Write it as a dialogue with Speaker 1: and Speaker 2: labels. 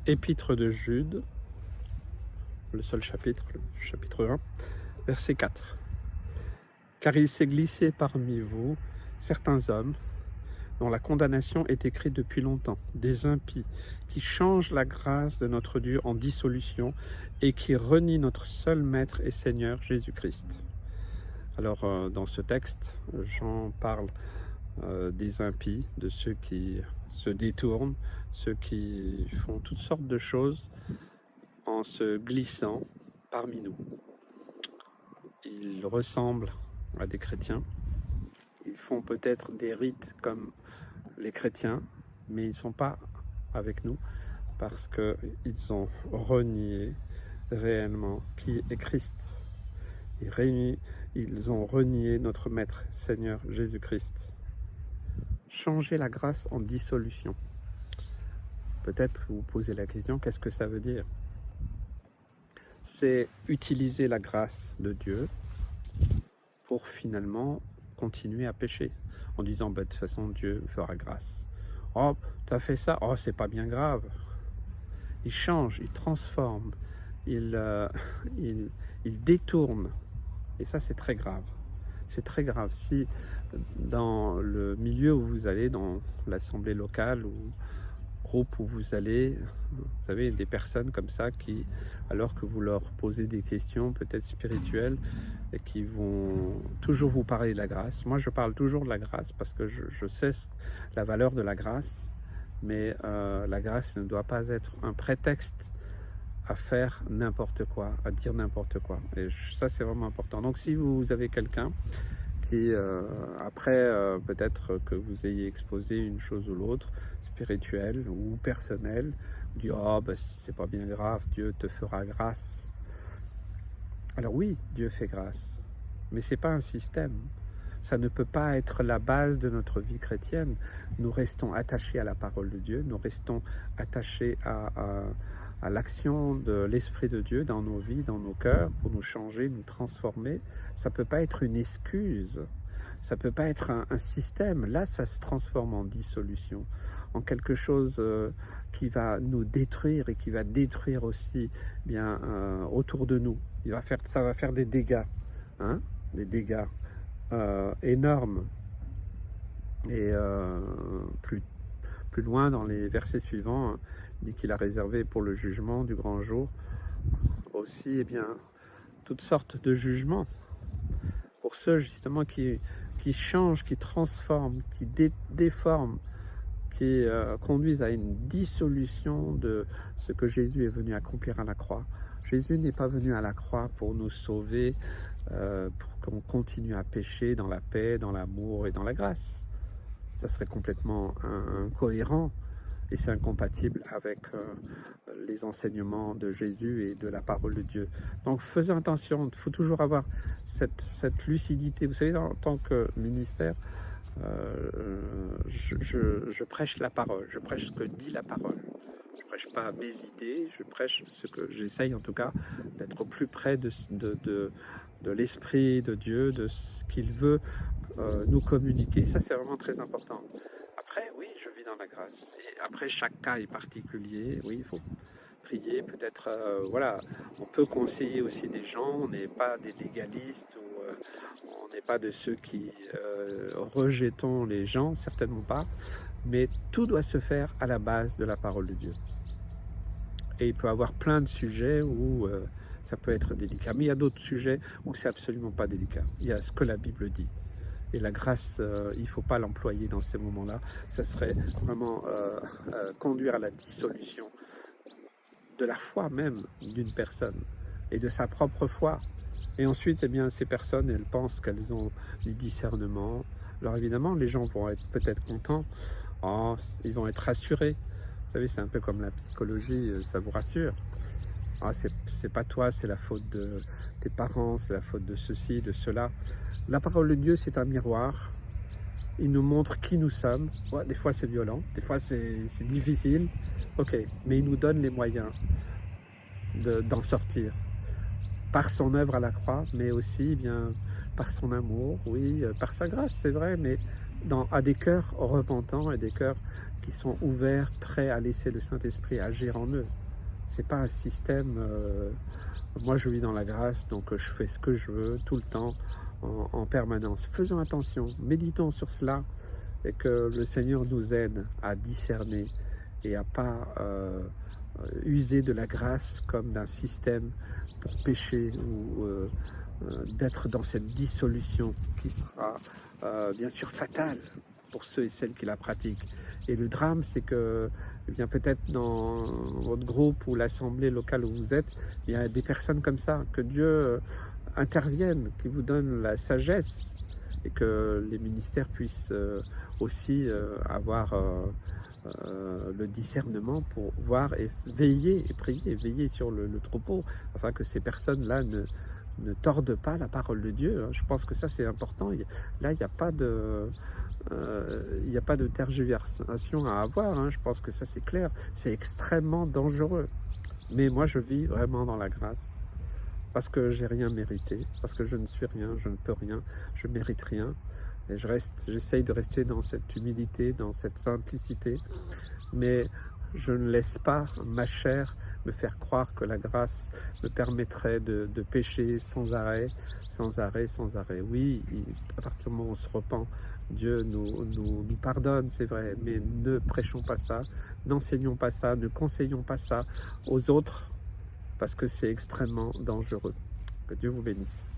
Speaker 1: Épître de Jude, le seul chapitre, le chapitre 1, verset 4. Car il s'est glissé parmi vous certains hommes dont la condamnation est écrite depuis longtemps, des impies, qui changent la grâce de notre Dieu en dissolution et qui renient notre seul Maître et Seigneur Jésus-Christ. Alors dans ce texte, Jean parle des impies, de ceux qui se détournent, ceux qui font toutes sortes de choses en se glissant parmi nous. Ils ressemblent à des chrétiens, ils font peut-être des rites comme les chrétiens, mais ils ne sont pas avec nous parce qu'ils ont renié réellement qui est Christ. Ils ont renié notre Maître, Seigneur Jésus-Christ. Changer la grâce en dissolution. Peut-être vous posez la question, qu'est-ce que ça veut dire? C'est utiliser la grâce de Dieu pour finalement continuer à pécher en disant de toute façon Dieu fera grâce. Oh, tu as fait ça, oh, c'est pas bien grave. Il change, il transforme, il détourne. Et ça, c'est très grave. C'est très grave. Si dans le milieu où vous allez, dans l'assemblée locale ou groupe où vous allez, vous savez, des personnes comme ça qui, alors que vous leur posez des questions peut-être spirituelles, et qui vont toujours vous parler de la grâce. Moi, je parle toujours de la grâce parce que je sais la valeur de la grâce, mais la grâce ne doit pas être un prétexte à faire n'importe quoi, à dire n'importe quoi. Et ça, c'est vraiment important. Donc, si vous avez quelqu'un qui, après, peut-être que vous ayez exposé une chose ou l'autre, spirituelle ou personnelle, dit « Oh, ben, c'est pas bien grave, Dieu te fera grâce ». Alors oui, Dieu fait grâce, mais c'est pas un système. Ça ne peut pas être la base de notre vie chrétienne. Nous restons attachés à la parole de Dieu, nous restons attachés à l'action de l'Esprit de Dieu dans nos vies, dans nos cœurs, pour nous changer, nous transformer. Ça ne peut pas être une excuse, ça ne peut pas être un système. Là, ça se transforme en dissolution, en quelque chose qui va nous détruire et qui va détruire aussi bien autour de nous. Ça va faire des dégâts, hein, des dégâts énormes. Et plus loin dans les versets suivants, il dit qu'il a réservé pour le jugement du grand jour aussi, eh bien, toutes sortes de jugements pour ceux justement qui changent, qui transforment, qui déforment, qui conduisent à une dissolution de ce que Jésus est venu accomplir à la croix. Jésus n'est pas venu à la croix pour nous sauver, pour qu'on continue à pécher dans la paix, dans l'amour et dans la grâce. Ça serait complètement incohérent et c'est incompatible avec les enseignements de Jésus et de la parole de Dieu. Donc faisons attention, il faut toujours avoir cette lucidité. Vous savez, en tant que ministère, je prêche la parole, je prêche ce que dit la parole. Je ne prêche pas mes idées, je prêche ce que j'essaye en tout cas d'être au plus près de l'Esprit de Dieu, de ce qu'il veut nous communiquer. Ça, c'est vraiment très important. Après, oui, je vis dans la grâce. Et après, chaque cas est particulier. Oui, il faut prier. Peut-être, voilà, on peut conseiller aussi des gens. On n'est pas des légalistes ou on n'est pas de ceux qui rejetons les gens, certainement pas. Mais tout doit se faire à la base de la parole de Dieu. Et il peut y avoir plein de sujets où ça peut être délicat. Mais il y a d'autres sujets où c'est absolument pas délicat. Il y a ce que la Bible dit. Et la grâce, il ne faut pas l'employer dans ces moments-là. Ça serait vraiment conduire à la dissolution de la foi même d'une personne et de sa propre foi. Et ensuite, eh bien, ces personnes, elles pensent qu'elles ont du discernement. Alors évidemment, les gens vont être peut-être contents. Oh, ils vont être rassurés. Vous savez, c'est un peu comme la psychologie, ça vous rassure. Oh, c'est pas toi, c'est la faute de tes parents, c'est la faute de ceci, de cela. La parole de Dieu, c'est un miroir. Il nous montre qui nous sommes. Ouais, des fois, c'est violent, des fois, c'est difficile. Ok, mais il nous donne les moyens d'en sortir. Par son œuvre à la croix, mais aussi eh bien par son amour, oui, par sa grâce, c'est vrai, mais à des cœurs repentants et des cœurs qui sont ouverts, prêts à laisser le Saint-Esprit agir en eux. C'est pas un système, moi je vis dans la grâce, donc je fais ce que je veux tout le temps, en permanence. Faisons attention, méditons sur cela et que le Seigneur nous aide à discerner et à pas user de la grâce comme d'un système pour pécher ou d'être dans cette dissolution qui sera bien sûr fatale pour ceux et celles qui la pratiquent. Et le drame, c'est que eh bien peut-être dans votre groupe ou l'assemblée locale où vous êtes, il y a des personnes comme ça, que Dieu intervienne, qui vous donne la sagesse et que les ministères puissent aussi avoir le discernement pour voir et veiller et prier, veiller sur le troupeau, afin que ces personnes-là ne tordent pas la parole de Dieu. Je pense que ça c'est important. Là, il n'y a pas de... il n'y a pas de tergiversation à avoir, je pense que ça c'est clair, c'est extrêmement dangereux. Mais moi je vis vraiment dans la grâce, parce que j'ai rien mérité, parce que je ne suis rien, je ne peux rien, je mérite rien. Et j'essaye de rester dans cette humilité, dans cette simplicité, mais je ne laisse pas ma chair me faire croire que la grâce me permettrait de pécher sans arrêt, sans arrêt, sans arrêt. Oui, à partir du moment où on se repent, Dieu nous pardonne, c'est vrai, mais ne prêchons pas ça, n'enseignons pas ça, ne conseillons pas ça aux autres, parce que c'est extrêmement dangereux. Que Dieu vous bénisse.